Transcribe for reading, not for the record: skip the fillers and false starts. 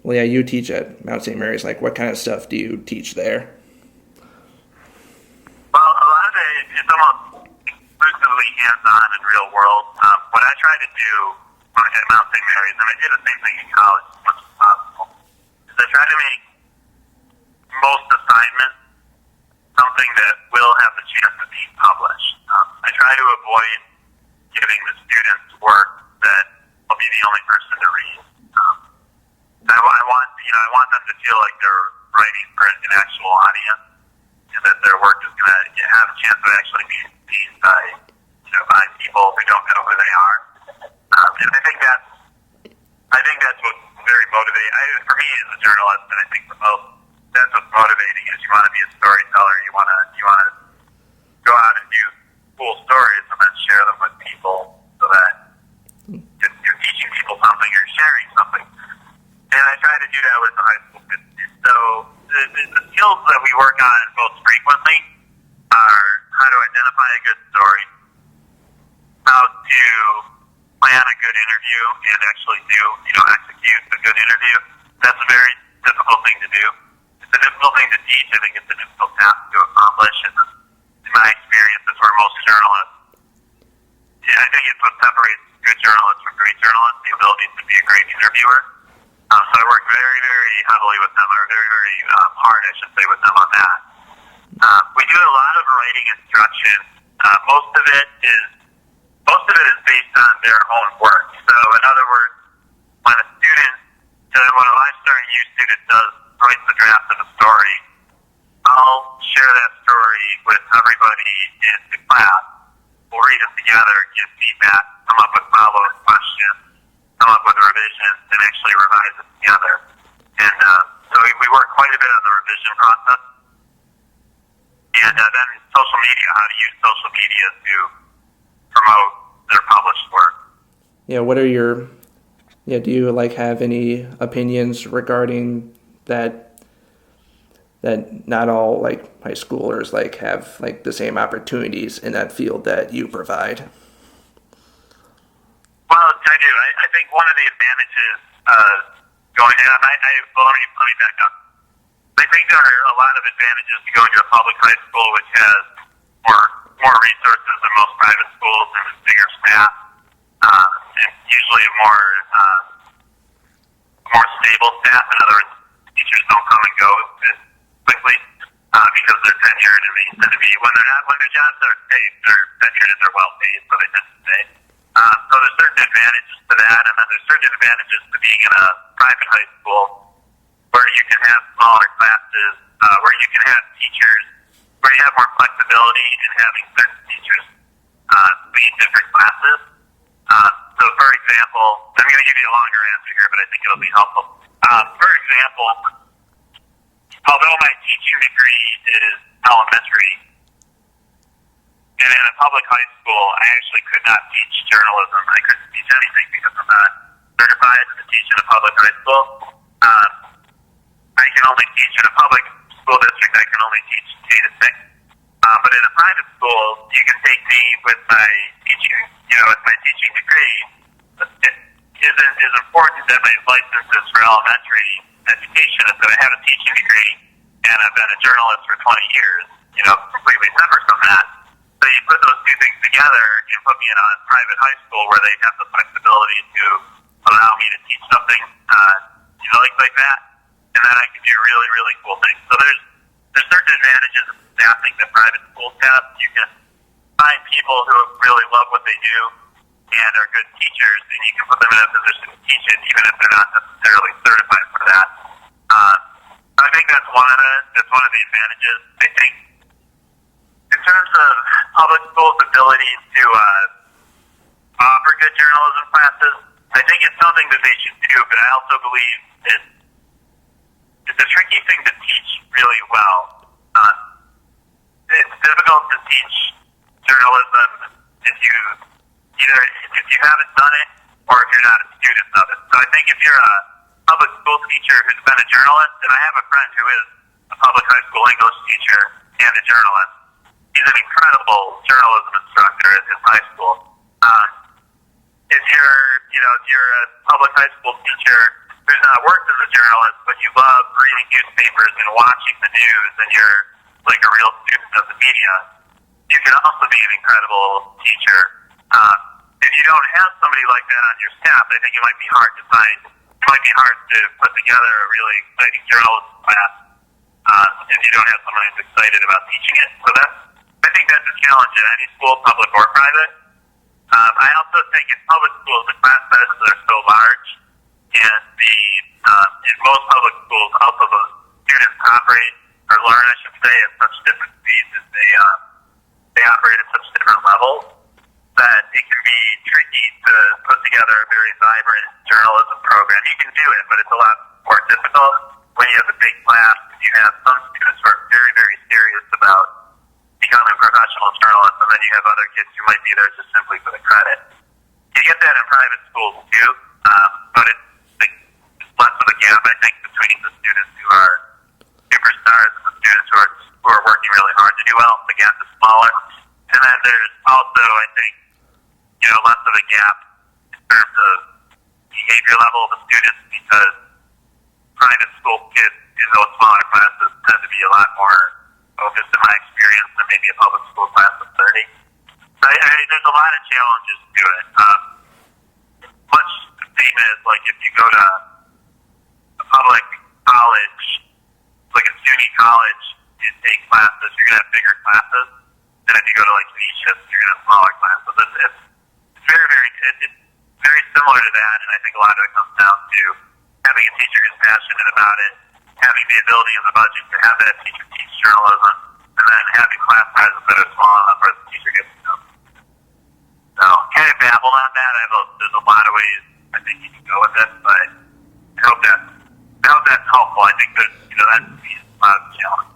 Well, yeah, you teach at Mount St. Mary's. Like, what kind of stuff do you teach there? Well, a lot of it is almost exclusively hands-on and real world. What I try to do at Mount St. Mary's, and I did the same thing in college as much as possible, is I try to make most assignments something that will have the chance of being published. I try to avoid giving the students work that I'll be the only person to read. I want them to feel like they're writing for an actual audience, and that their work is going to have a chance of actually being seen by people who don't know who they are. And I think that's what's very motivating. For me as a journalist, and I think for most, that's what's motivating. Is you want to be a storyteller. You want to go out and do cool stories and then share them with people, so that you're teaching people something or sharing something. And I try to do that with the high school kids. So the skills that we work on most frequently are how to identify a good story, how to plan a good interview and actually execute a good interview. That's a very difficult thing to do. It's a difficult thing to teach. I think it's a difficult task to accomplish. And in my experience, that's where most journalists, I think it's what separates good journalists from great journalists, the ability to be a great interviewer. So I work very, very heavily with them, or very, very hard, I should say, with them on that. We do a lot of writing instruction. Most of it is based on their own work. So in other words, when a life-starting U student writes the draft of a story, I'll share that story with everybody in the class. We'll read it together, give feedback, come up with follow-up questions, come up with revisions, and actually revise it together. And so we work quite a bit on the revision process. And then social media, how to use social media to promote their published work. Yeah, do you have any opinions regarding that not all high schoolers have the same opportunities in that field that you provide? Well, I do. I think one of the advantages let me back up. I think there are a lot of advantages to going to a public high school, which has more resources than most private schools and a bigger staff, and usually a more stable staff. In other words, teachers don't come and go as quickly because they're tenured, and they tend to be when their jobs are safe, they're tenured and they're well paid, so they tend to stay. So there's certain advantages to that, and then there's certain advantages to being in a private high school where you can have smaller classes, where you can have teachers, where you have more flexibility in having certain teachers lead different classes. So for example, I'm going to give you a longer answer here, but I think it'll be helpful. For example, although my teaching degree is elementary, and in a public high school, I actually could not teach journalism. I couldn't teach anything because I'm not certified to teach in a public high school. I can only teach in a public school district. I can only teach K to 6. But in a private school, you can take me with my teaching degree. It isn't as important that my license is for elementary education as that I have a teaching degree and I've been a journalist for 20 years, completely separate from that. So you put those two things together and put me in a private high school where they have the flexibility to allow me to teach something, like that, and then I can do really, really cool things. So there's certain advantages of staffing that private schools have. You can find people who really love what they do and are good teachers, and you can put them in a position to teach it, even if they're not necessarily certified for that. I think that's one of the advantages. I think in terms of public schools' ability to offer good journalism classes, I think it's something that they should do, but I also believe it's a tricky thing to teach really well. It's difficult to teach journalism if you haven't done it or if you're not a student of it. So I think if you're a public school teacher who's been a journalist, and I have a friend who is a public high school English teacher and a journalist. He's an incredible journalism instructor at his high school. If you're a public high school teacher who who's not worked as a journalist, but you love reading newspapers and watching the news, and you're like a real student of the media, you can also be an incredible teacher. If you don't have somebody like that on your staff, I think it might be hard to find. It might be hard to put together a really exciting journalism class if you don't have someone who's excited about teaching it. So I think that's a challenge in any school, public or private. I also think in public schools, the class sizes are so large, and in most public schools, also the students operate or learn, I should say, at such different speeds, and they operate at such different levels that it can be tricky to put together a very vibrant journalism program. You can do it, but it's a lot more difficult when you have a big class and you have some students who are very, very serious about becoming professional journalists, and then you have other kids who might be there just simply for the credit. You get that in private schools too, but it's less of a gap, I think, between the students who are superstars and the students who are working really hard to do well. The gap is smaller. And then there's also, I think, less of a gap in terms of behavior level of the students, because private school kids in those smaller classes tend to be a lot more focused, in my experience, than maybe a public school class of 30. So there's a lot of challenges to it. Much the same as, like, if you go to a public college, like a SUNY college, and take classes, you're going to have bigger classes. And if you go to, like, Canisius, you're going to have smaller classes. It's very similar to that, and I think a lot of it comes down to having a teacher who's passionate about it, having the ability and the budget to have that teacher teach journalism, and then having class sizes that are small enough where the teacher gets to know. So, kind of babbled on that. There's a lot of ways I think you can go with it, but I hope that's helpful. I think that, that would be a lot of the challenge.